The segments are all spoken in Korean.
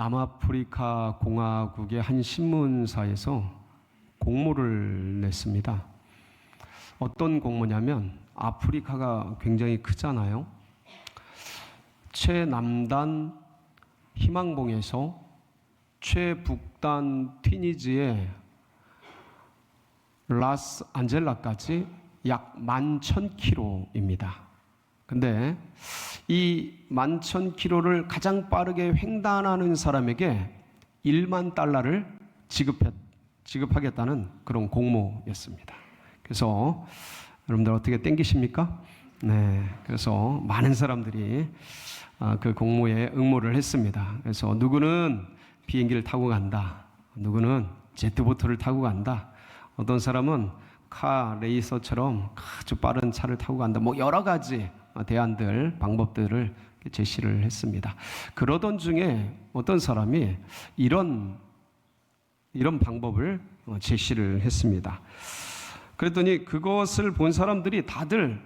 남아프리카 공화국의 한 신문사에서 공모를 냈습니다. 어떤 공모냐면 아프리카가 굉장히 크잖아요. 최남단 희망봉에서 최북단 튀니지의 라스안젤라까지 약 11,000km입니다. 근데 이 11,000km를 가장 빠르게 횡단하는 사람에게 1만 달러를 지급하겠다는 그런 공모였습니다. 그래서 여러분들 어떻게 땡기십니까? 네, 그래서 많은 사람들이 그 공모에 응모를 했습니다. 그래서 누구는 비행기를 타고 간다, 누구는 제트보트를 타고 간다, 어떤 사람은 카 레이서처럼 아주 빠른 차를 타고 간다, 뭐 여러 가지 대안들, 방법들을 제시를 했습니다. 그러던 중에 어떤 사람이 이런 방법을 제시를 했습니다. 그랬더니 그것을 본 사람들이 다들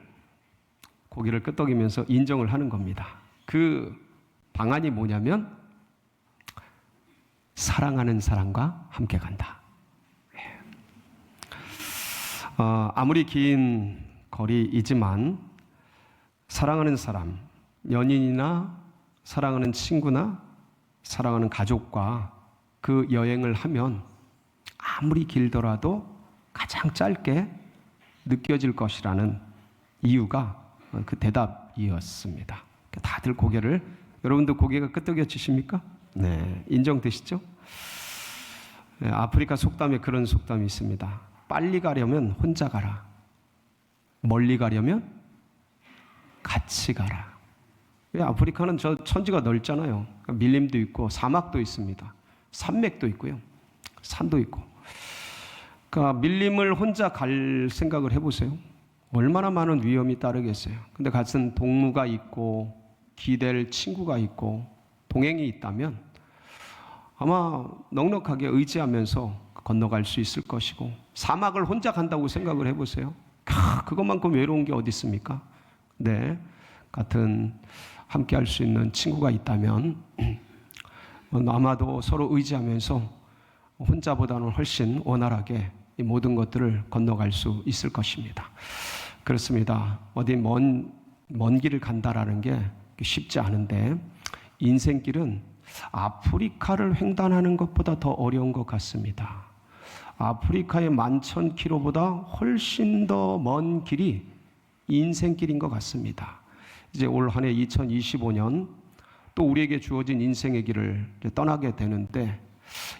고개를 끄덕이면서 인정을 하는 겁니다. 그 방안이 뭐냐면 사랑하는 사람과 함께 간다. 아무리 긴 거리이지만 사랑하는 사람, 연인이나 사랑하는 친구나 사랑하는 가족과 그 여행을 하면 아무리 길더라도 가장 짧게 느껴질 것이라는 이유가 그 대답이었습니다. 다들 여러분들 고개가 끄덕여지십니까? 네, 인정되시죠? 네, 아프리카 속담에 그런 속담이 있습니다. 빨리 가려면 혼자 가라. 멀리 가려면 같이 가라. 아프리카는 천지가 넓잖아요. 밀림도 있고 사막도 있습니다. 산맥도 있고요. 산도 있고. 그러니까 밀림을 혼자 갈 생각을 해보세요. 얼마나 많은 위험이 따르겠어요. 근데 같은 동무가 있고 기댈 친구가 있고 동행이 있다면 아마 넉넉하게 의지하면서 건너갈 수 있을 것이고, 사막을 혼자 간다고 생각을 해보세요. 그것만큼 외로운 게 어디 있습니까? 네, 같은 함께 할 수 있는 친구가 있다면 아마도 서로 의지하면서 혼자보다는 훨씬 원활하게 이 모든 것들을 건너갈 수 있을 것입니다. 그렇습니다. 어디 먼 길을 간다라는 게 쉽지 않은데 인생길은 아프리카를 횡단하는 것보다 더 어려운 것 같습니다. 아프리카의 11,000km보다 훨씬 더 먼 길이 인생길인 것 같습니다. 이제 올 한 해 2025년 또 우리에게 주어진 인생의 길을 떠나게 되는데,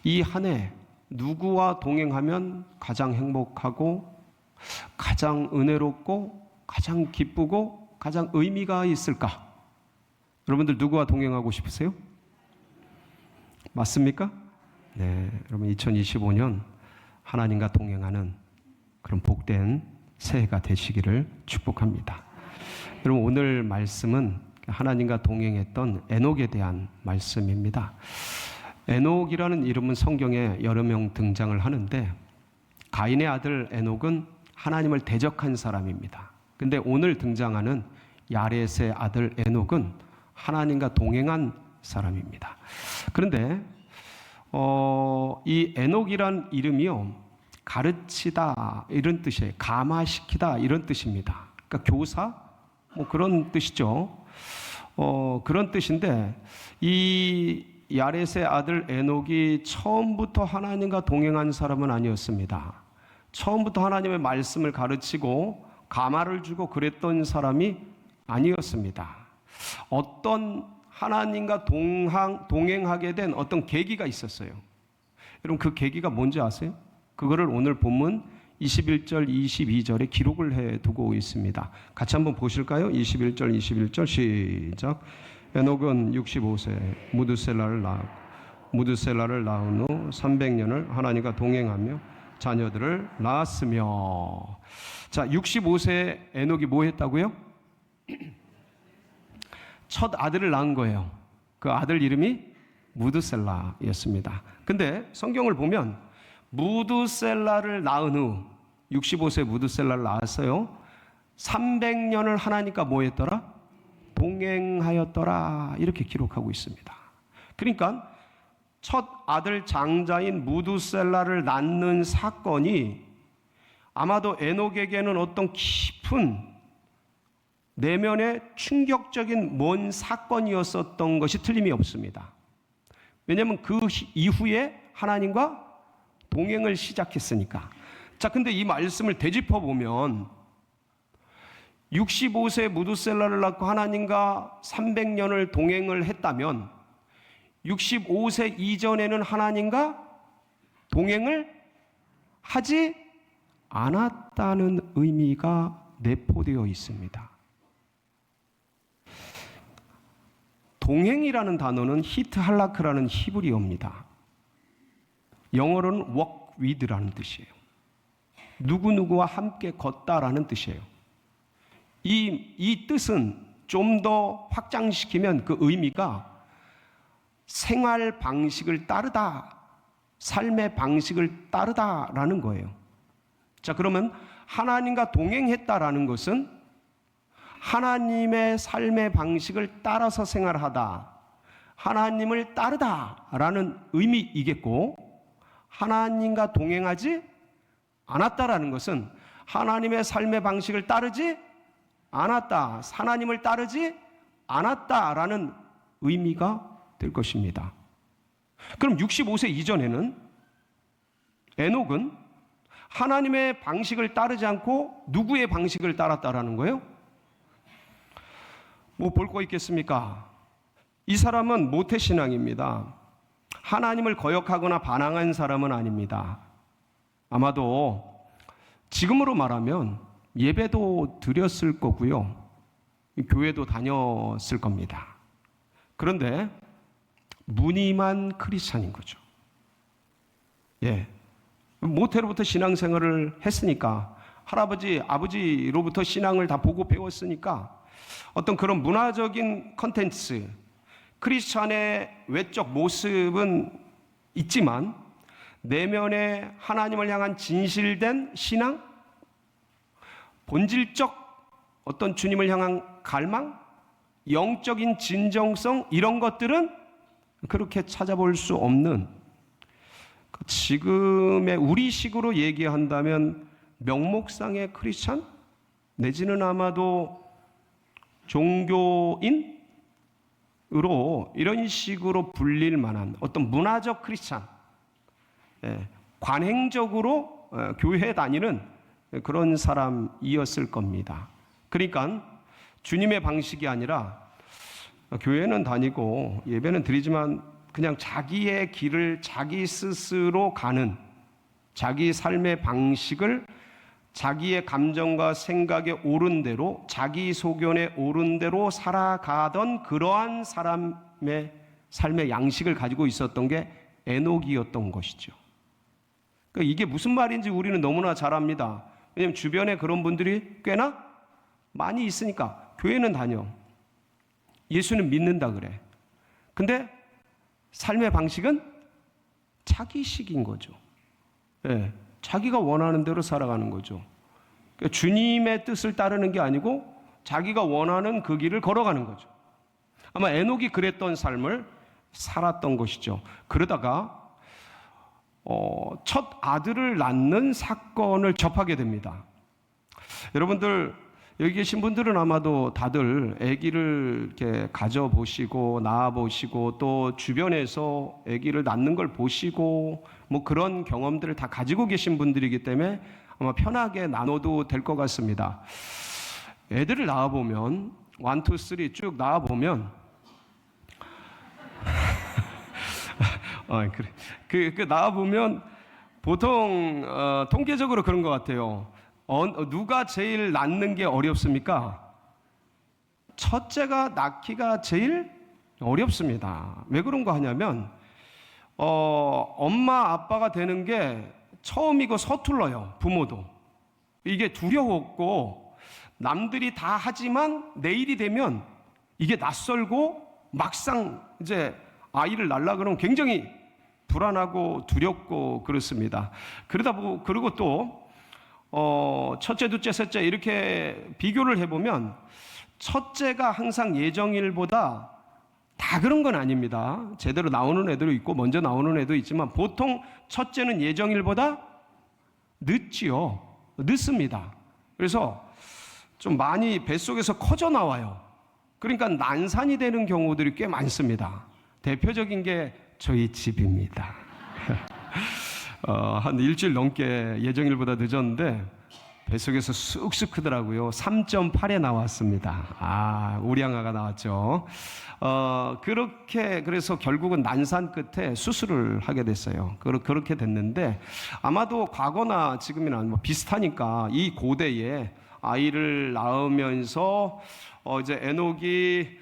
이 한 해 누구와 동행하면 가장 행복하고 가장 은혜롭고 가장 기쁘고 가장 의미가 있을까? 여러분들 누구와 동행하고 싶으세요? 맞습니까? 네, 여러분 2025년 하나님과 동행하는 그런 복된 새해가 되시기를 축복합니다. 여러분 오늘 말씀은 하나님과 동행했던 에녹에 대한 말씀입니다. 에녹이라는 이름은 성경에 여러 명 등장을 하는데, 가인의 아들 에녹은 하나님을 대적한 사람입니다. 근데 오늘 등장하는 야렛의 아들 에녹은 하나님과 동행한 사람입니다. 그런데 이 에녹이란 이름이요, 가르치다 이런 뜻이에요. 감화시키다 이런 뜻입니다. 그러니까 교사 뭐 그런 뜻이죠. 그런 뜻인데, 이 야렛의 아들 에녹이 처음부터 하나님과 동행한 사람은 아니었습니다. 처음부터 하나님의 말씀을 가르치고 감화를 주고 그랬던 사람이 아니었습니다. 어떤 하나님과 동행하게 된 어떤 계기가 있었어요. 여러분 그 계기가 뭔지 아세요? 그거를 오늘 본문 21절 22절에 기록을 해두고 있습니다. 같이 한번 보실까요? 21절 시작. 에녹은 65세 무드셀라를 낳은 후 300년을 하나님과 동행하며 자녀들을 낳았으며. 자, 65세 에녹이 뭐 했다고요? 첫 아들을 낳은 거예요. 그 아들 이름이 무드셀라였습니다. 근데 성경을 보면 무드셀라를 낳은 후 65세 무드셀라를 낳았어요. 300년을 하나님과 뭐 했더라? 동행하였더라. 이렇게 기록하고 있습니다. 그러니까 첫 아들 장자인 무두셀라를 낳는 사건이 아마도 에녹에게는 어떤 깊은 내면의 충격적인 먼 사건이었었던 것이 틀림이 없습니다. 왜냐하면 그 이후에 하나님과 동행을 시작했으니까. 자, 근데 이 말씀을 되짚어 보면 65세 무두셀라를 낳고 하나님과 300년을 동행을 했다면 65세 이전에는 하나님과 동행을 하지 않았다는 의미가 내포되어 있습니다. 동행이라는 단어는 히트할라크라는 히브리어입니다. 영어로는 walk with라는 뜻이에요. 누구누구와 함께 걷다라는 뜻이에요. 이 뜻은 좀 더 확장시키면 그 의미가 생활 방식을 따르다, 삶의 방식을 따르다라는 거예요. 자, 그러면 하나님과 동행했다라는 것은 하나님의 삶의 방식을 따라서 생활하다, 하나님을 따르다라는 의미이겠고, 하나님과 동행하지 않았다라는 것은 하나님의 삶의 방식을 따르지 않았다, 하나님을 따르지 않았다라는 의미가 될 것입니다. 그럼 65세 이전에는 에녹은 하나님의 방식을 따르지 않고 누구의 방식을 따랐다라는 거예요? 뭐 볼 거 있겠습니까? 이 사람은 모태신앙입니다. 하나님을 거역하거나 반항한 사람은 아닙니다. 아마도 지금으로 말하면 예배도 드렸을 거고요, 교회도 다녔을 겁니다. 그런데 무늬만 크리스찬인 거죠. 예, 모태로부터 신앙생활을 했으니까, 할아버지, 아버지로부터 신앙을 다 보고 배웠으니까 어떤 그런 문화적인 컨텐츠, 크리스찬의 외적 모습은 있지만 내면의 하나님을 향한 진실된 신앙, 본질적 어떤 주님을 향한 갈망, 영적인 진정성, 이런 것들은 그렇게 찾아볼 수 없는, 지금의 우리식으로 얘기한다면 명목상의 크리스찬, 내지는 아마도 종교인으로 이런 식으로 불릴 만한 어떤 문화적 크리스찬, 관행적으로 교회에 다니는 그런 사람이었을 겁니다. 그러니까 주님의 방식이 아니라 교회는 다니고 예배는 드리지만 그냥 자기의 길을 자기 스스로 가는, 자기 삶의 방식을 자기의 감정과 생각에 옳은 대로, 자기 소견에 옳은 대로 살아가던 그러한 사람의 삶의 양식을 가지고 있었던 게 에녹이었던 것이죠. 그러니까 이게 무슨 말인지 우리는 너무나 잘 압니다. 왜냐하면 주변에 그런 분들이 꽤나 많이 있으니까. 교회는 다녀, 예수는 믿는다 그래. 근데 삶의 방식은 자기식인 거죠. 예, 자기가 원하는 대로 살아가는 거죠. 그러니까 주님의 뜻을 따르는 게 아니고 자기가 원하는 그 길을 걸어가는 거죠. 아마 에녹이 그랬던 삶을 살았던 것이죠. 그러다가 첫 아들을 낳는 사건을 접하게 됩니다. 여러분들 여기 계신 분들은 아마도 다들 아기를 이렇게 가져보시고 낳아보시고 또 주변에서 아기를 낳는 걸 보시고 뭐 그런 경험들을 다 가지고 계신 분들이기 때문에 아마 편하게 나눠도 될 것 같습니다. 애들을 낳아보면 1, 2, 3 쭉 낳아보면 그래. 낳아보면 보통 통계적으로 그런 것 같아요. 누가 제일 낳는 게 어렵습니까? 첫째가 낳기가 제일 어렵습니다. 왜 그런 거 하냐면 엄마 아빠가 되는 게 처음이고 서툴러요. 부모도 이게 두려웠고 남들이 다 하지만 내일이 되면 이게 낯설고 막상 이제 아이를 낳으려 그러면 굉장히 불안하고 두렵고 그렇습니다. 그리고 또 첫째, 둘째, 셋째 이렇게 비교를 해보면 첫째가 항상 예정일보다 다 그런 건 아닙니다. 제대로 나오는 애도 있고 먼저 나오는 애도 있지만 보통 첫째는 예정일보다 늦지요. 늦습니다. 그래서 좀 많이 뱃속에서 커져 나와요. 그러니까 난산이 되는 경우들이 꽤 많습니다. 대표적인 게 저희 집입니다. 한 일주일 넘게 예정일보다 늦었는데 뱃속에서 쑥쑥 크더라고요. 3.8에 나왔습니다. 우량아가 나왔죠. 그래서 결국은 난산 끝에 수술을 하게 됐어요. 그렇게 됐는데 아마도 과거나 지금이나 뭐 비슷하니까 이 고대에 아이를 낳으면서 이제 에녹이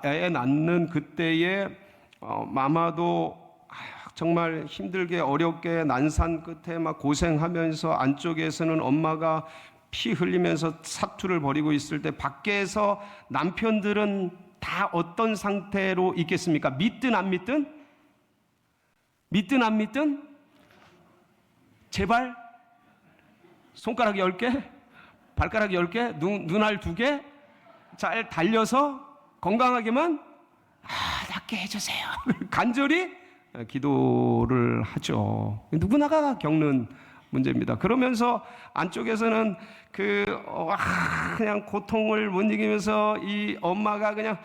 애 낳는 그때에 아마도 정말 힘들게 어렵게 난산 끝에 막 고생하면서 안쪽에서는 엄마가 피 흘리면서 사투를 벌이고 있을 때 밖에서 남편들은 다 어떤 상태로 있겠습니까? 믿든 안 믿든? 믿든 안 믿든? 제발 손가락 10개, 발가락 10개, 눈알 2개 잘 달려서 건강하게만 낫게 해주세요. 간절히 기도를 하죠. 누구나가 겪는 문제입니다. 그러면서 안쪽에서는 그냥 고통을 못 이기면서 이 엄마가 그냥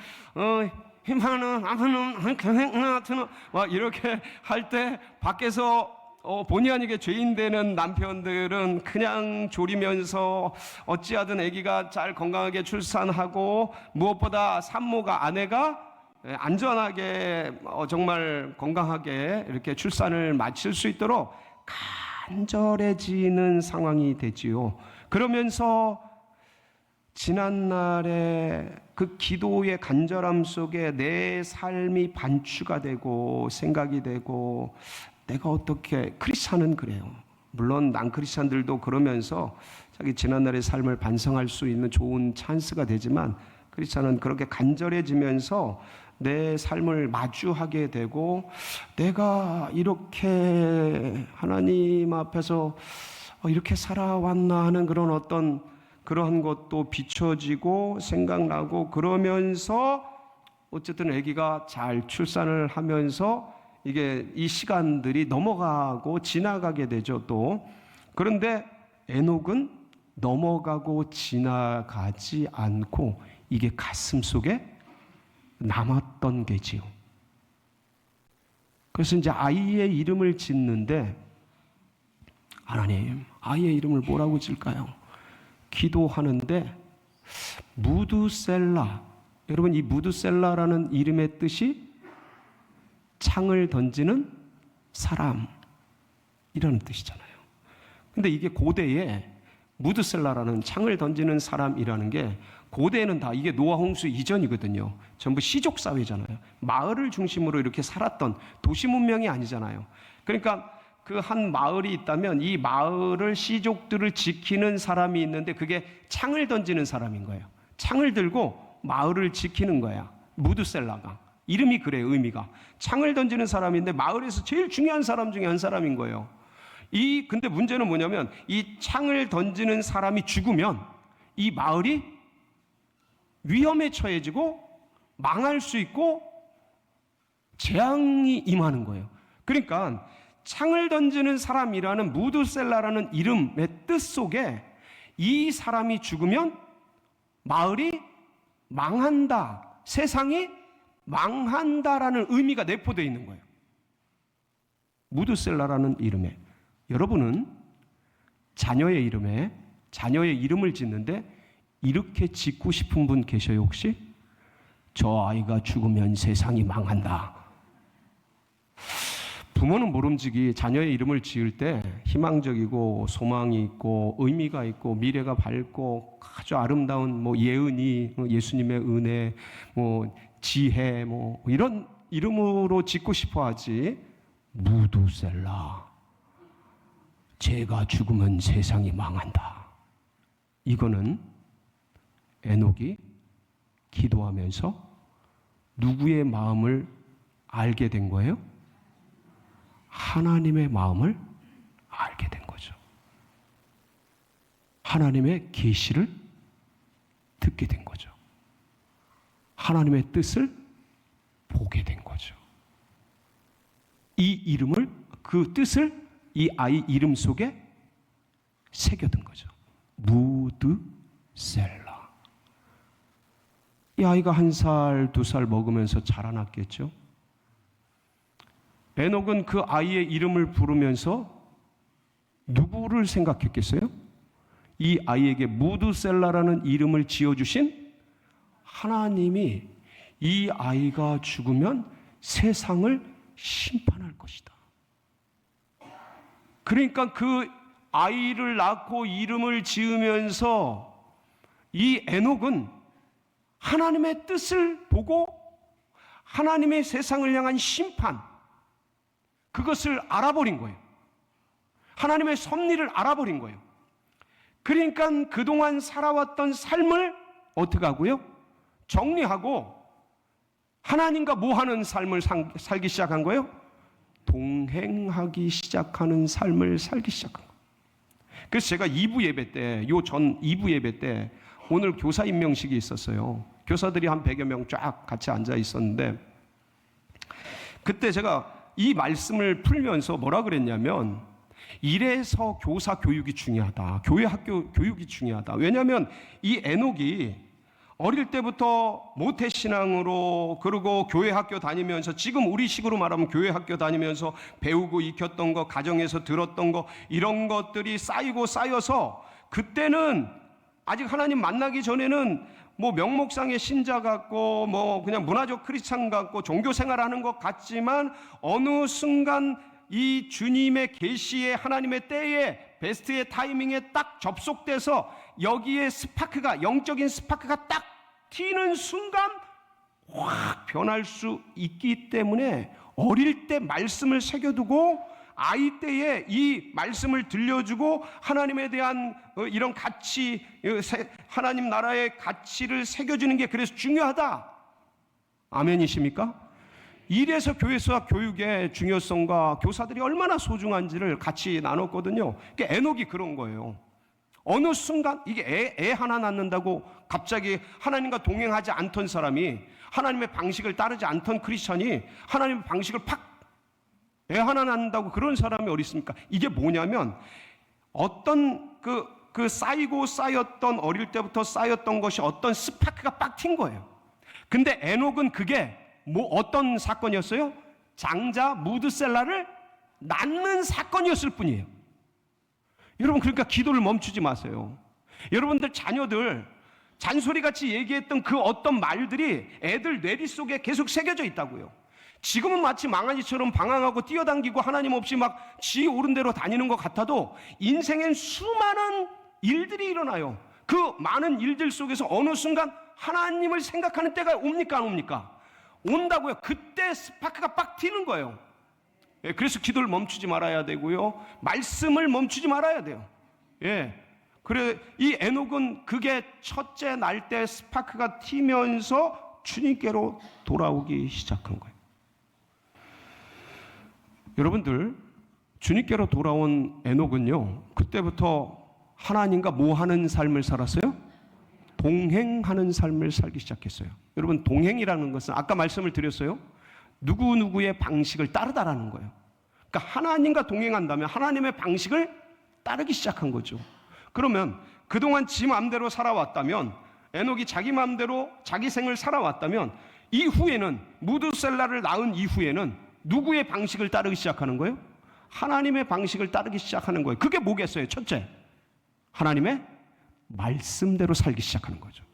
힘하는 아프는 경행하는 막 이렇게 할 때 밖에서 본의 아니게 죄인 되는 남편들은 그냥 졸이면서 어찌하든 아기가 잘 건강하게 출산하고 무엇보다 산모가 아내가 안전하게 정말 건강하게 이렇게 출산을 마칠 수 있도록 간절해지는 상황이 되지요. 그러면서 지난날의 그 기도의 간절함 속에 내 삶이 반추가 되고 생각이 되고 내가 어떻게 크리스찬은 그래요. 물론 난 크리스찬들도 그러면서 자기 지난날의 삶을 반성할 수 있는 좋은 찬스가 되지만 크리스찬은 그렇게 간절해지면서 내 삶을 마주하게 되고 내가 이렇게 하나님 앞에서 이렇게 살아왔나 하는 그러한 것도 비춰지고 생각나고 그러면서 어쨌든 아기가 잘 출산을 하면서 이게 이 시간들이 넘어가고 지나가게 되죠 또. 그런데 에녹은 넘어가고 지나가지 않고 이게 가슴 속에 남았던 게지요. 그래서 이제 아이의 이름을 짓는데 하나님 아이의 이름을 뭐라고 짓을까요? 기도하는데 무두셀라. 여러분 이 무두셀라라는 이름의 뜻이 창을 던지는 사람이라는 뜻이잖아요. 근데 이게 고대에 무드셀라라는 창을 던지는 사람이라는 게 고대에는 다 이게 노아 홍수 이전이거든요. 전부 시족 사회잖아요. 마을을 중심으로 이렇게 살았던 도시 문명이 아니잖아요. 그러니까 그 한 마을이 있다면 이 마을을 시족들을 지키는 사람이 있는데 그게 창을 던지는 사람인 거예요. 창을 들고 마을을 지키는 거야. 무드셀라가. 이름이 그래요. 의미가. 창을 던지는 사람인데 마을에서 제일 중요한 사람 중에 한 사람인 거예요. 근데 문제는 뭐냐면 이 창을 던지는 사람이 죽으면 이 마을이 위험에 처해지고 망할 수 있고 재앙이 임하는 거예요. 그러니까 창을 던지는 사람이라는 무드셀라라는 이름의 뜻 속에 이 사람이 죽으면 마을이 망한다, 세상이 망한다라는 의미가 내포되어 있는 거예요. 무드셀라라는 이름에. 여러분은 자녀의 이름을 짓는데 이렇게 짓고 싶은 분 계셔요 혹시? 저 아이가 죽으면 세상이 망한다. 부모는 모름지기 자녀의 이름을 지을 때 희망적이고 소망이 있고 의미가 있고 미래가 밝고 아주 아름다운 예은이, 예수님의 은혜, 지혜 이런 이름으로 짓고 싶어 하지. 무두셀라. 제가 죽으면 세상이 망한다. 이거는 에녹이 기도하면서 누구의 마음을 알게 된 거예요? 하나님의 마음을 알게 된 거죠. 하나님의 계시를 듣게 된 거죠. 하나님의 뜻을 보게 된 거죠. 이 이름을, 그 뜻을 이 아이 이름 속에 새겨둔 거죠. 무드셀라. 이 아이가 1살, 2살 먹으면서 자라났겠죠. 에녹은 그 아이의 이름을 부르면서 누구를 생각했겠어요? 이 아이에게 무드셀라라는 이름을 지어주신 하나님이 이 아이가 죽으면 세상을 심판할 것이다. 그러니까 그 아이를 낳고 이름을 지으면서 이 에녹은 하나님의 뜻을 보고 하나님의 세상을 향한 심판, 그것을 알아버린 거예요. 하나님의 섭리를 알아버린 거예요. 그러니까 그동안 살아왔던 삶을 어떻게 하고요? 정리하고 하나님과 뭐 하는 삶을 살기 시작한 거예요? 동행하기 시작하는 삶을 살기 시작한 거예요. 그래서 제가 2부 예배 때, 요 전 2부 예배 때 오늘 교사 임명식이 있었어요. 교사들이 한 100여 명 쫙 같이 앉아 있었는데, 그때 제가 이 말씀을 풀면서 뭐라 그랬냐면, 이래서 교사 교육이 중요하다. 교회 학교 교육이 중요하다. 왜냐하면 이 에녹이 어릴 때부터 모태신앙으로, 그리고 교회 학교 다니면서, 지금 우리 식으로 말하면 교회 학교 다니면서 배우고 익혔던 거, 가정에서 들었던 거, 이런 것들이 쌓이고 쌓여서, 그때는 아직 하나님 만나기 전에는 뭐 명목상의 신자 같고 뭐 그냥 문화적 크리스찬 같고 종교 생활하는 것 같지만, 어느 순간 이 주님의 계시의 하나님의 때에, 베스트의 타이밍에 딱 접속돼서 여기에 스파크가, 영적인 스파크가 딱 튀는 순간 확 변할 수 있기 때문에, 어릴 때 말씀을 새겨두고 아이 때에 이 말씀을 들려주고 하나님에 대한 이런 가치, 하나님 나라의 가치를 새겨주는 게 그래서 중요하다. 아멘이십니까? 이래서 교회에서 교육의 중요성과 교사들이 얼마나 소중한지를 같이 나눴거든요. 그러니까 에녹이 그런 거예요. 어느 순간 이게 애 하나 낳는다고 갑자기 하나님과 동행하지 않던 사람이, 하나님의 방식을 따르지 않던 크리스찬이 하나님의 방식을 애 하나 낳는다고 그런 사람이 어디 있습니까? 이게 뭐냐면, 어떤 그 쌓이고 쌓였던, 어릴 때부터 쌓였던 것이 어떤 스파크가 빡 튄 거예요. 근데 에녹은 그게 뭐 어떤 사건이었어요? 장자 무드셀라를 낳는 사건이었을 뿐이에요. 여러분, 그러니까 기도를 멈추지 마세요. 여러분들 자녀들 잔소리같이 얘기했던 그 어떤 말들이 애들 뇌리 속에 계속 새겨져 있다고요. 지금은 마치 망아지처럼 방황하고 뛰어당기고 하나님 없이 막 지 오른 대로 다니는 것 같아도, 인생엔 수많은 일들이 일어나요. 그 많은 일들 속에서 어느 순간 하나님을 생각하는 때가 옵니까, 안 옵니까? 온다고요. 그때 스파크가 빡 튀는 거예요. 그래서 기도를 멈추지 말아야 되고요, 말씀을 멈추지 말아야 돼요. 그래, 이 에녹은 그게 첫째 날 때 스파크가 튀면서 주님께로 돌아오기 시작한 거예요. 여러분들, 주님께로 돌아온 에녹은요, 그때부터 하나님과 뭐 하는 삶을 살았어요? 동행하는 삶을 살기 시작했어요. 여러분, 동행이라는 것은 아까 말씀을 드렸어요. 누구누구의 방식을 따르다라는 거예요. 그러니까 하나님과 동행한다면 하나님의 방식을 따르기 시작한 거죠. 그러면 그동안 지 마음대로 살아왔다면, 에녹이 자기 마음대로 자기 생을 살아왔다면, 이후에는, 무드셀라를 낳은 이후에는 누구의 방식을 따르기 시작하는 거예요? 하나님의 방식을 따르기 시작하는 거예요. 그게 뭐겠어요? 첫째, 하나님의 말씀대로 살기 시작하는 거죠.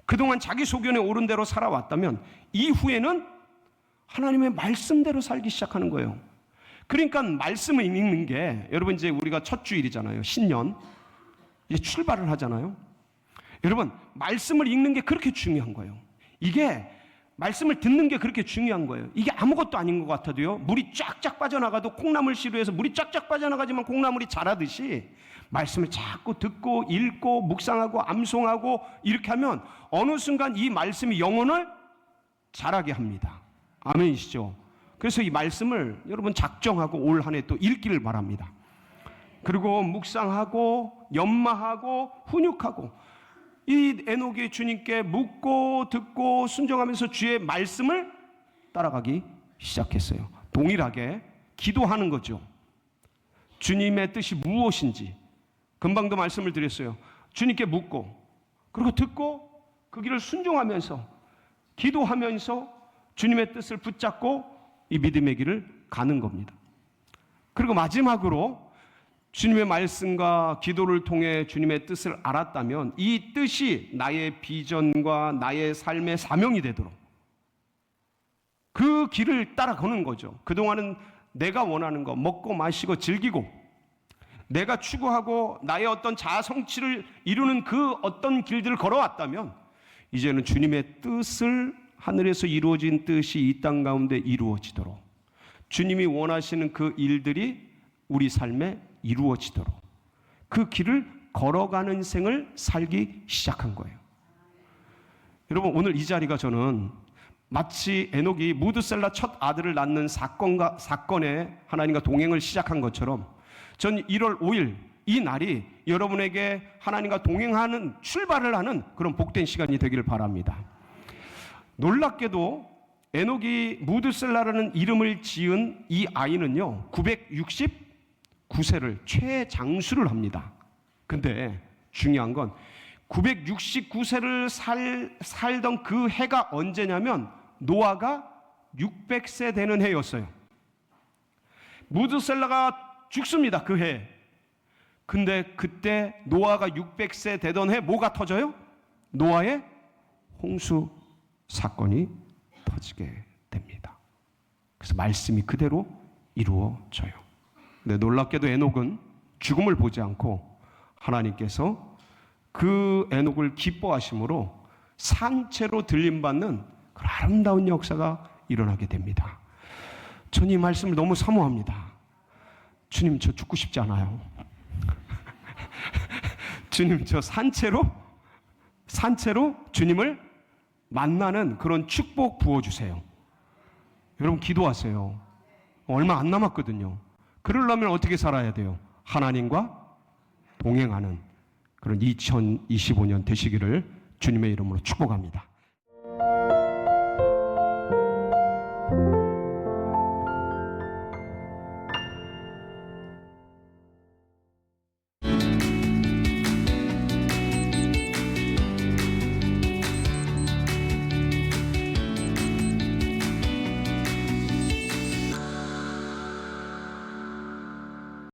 그동안 자기 소견에 옳은 대로 살아왔다면 이후에는 하나님의 말씀대로 살기 시작하는 거예요. 그러니까 말씀을 읽는 게, 여러분 이제 우리가 첫 주일이잖아요. 신년 이제 출발을 하잖아요. 여러분, 말씀을 읽는 게 그렇게 중요한 거예요. 이게 말씀을 듣는 게 그렇게 중요한 거예요. 이게 아무것도 아닌 것 같아도요, 물이 쫙쫙 빠져나가도 콩나물 시루에서 물이 쫙쫙 빠져나가지만 콩나물이 자라듯이, 말씀을 자꾸 듣고 읽고 묵상하고 암송하고 이렇게 하면 어느 순간 이 말씀이 영혼을 자라게 합니다. 아멘이시죠? 그래서 이 말씀을 여러분 작정하고 올 한 해 또 읽기를 바랍니다. 그리고 묵상하고 연마하고 훈육하고, 이 에녹이 주님께 묻고 듣고 순종하면서 주의 말씀을 따라가기 시작했어요. 동일하게 기도하는 거죠. 주님의 뜻이 무엇인지 금방도 말씀을 드렸어요. 주님께 묻고 그리고 듣고 그 길을 순종하면서 기도하면서 주님의 뜻을 붙잡고 이 믿음의 길을 가는 겁니다. 그리고 마지막으로 주님의 말씀과 기도를 통해 주님의 뜻을 알았다면 이 뜻이 나의 비전과 나의 삶의 사명이 되도록 그 길을 따라가는 거죠. 그동안은 내가 원하는 거 먹고 마시고 즐기고 내가 추구하고 나의 어떤 자아 성취를 이루는 그 어떤 길들을 걸어왔다면 이제는 주님의 뜻을 하늘에서 이루어진 뜻이 이 땅 가운데 이루어지도록 주님이 원하시는 그 일들이 우리 삶에 이루어지도록 그 길을 걸어가는 생을 살기 시작한 거예요. 여러분 오늘 이 자리가 저는 마치 에녹이 무드셀라 첫 아들을 낳는 사건에 하나님과 동행을 시작한 것처럼 전 1월 5일 이 날이 여러분에게 하나님과 동행하는 출발을 하는 그런 복된 시간이 되기를 바랍니다. 놀랍게도 에녹이 무드셀라라는 이름을 지은 이 아이는요 969세를 최장수를 합니다. 근데 중요한 건 969세를 살던 그 해가 언제냐면 노아가 600세 되는 해였어요. 무드셀라가 죽습니다. 그 해. 근데 그때 노아가 600세 되던 해 뭐가 터져요? 노아의 홍수 사건이 터지게 됩니다. 그래서 말씀이 그대로 이루어져요. 근데 놀랍게도 에녹은 죽음을 보지 않고 하나님께서 그 에녹을 기뻐하심으로 산채로 들림받는 그 아름다운 역사가 일어나게 됩니다. 전 이 말씀을 너무 사모합니다. 주님 저 죽고 싶지 않아요. 주님 저 산채로 주님을 만나는 그런 축복 부어주세요. 여러분 기도하세요. 얼마 안 남았거든요. 그러려면 어떻게 살아야 돼요? 하나님과 동행하는 그런 2025년 되시기를 주님의 이름으로 축복합니다.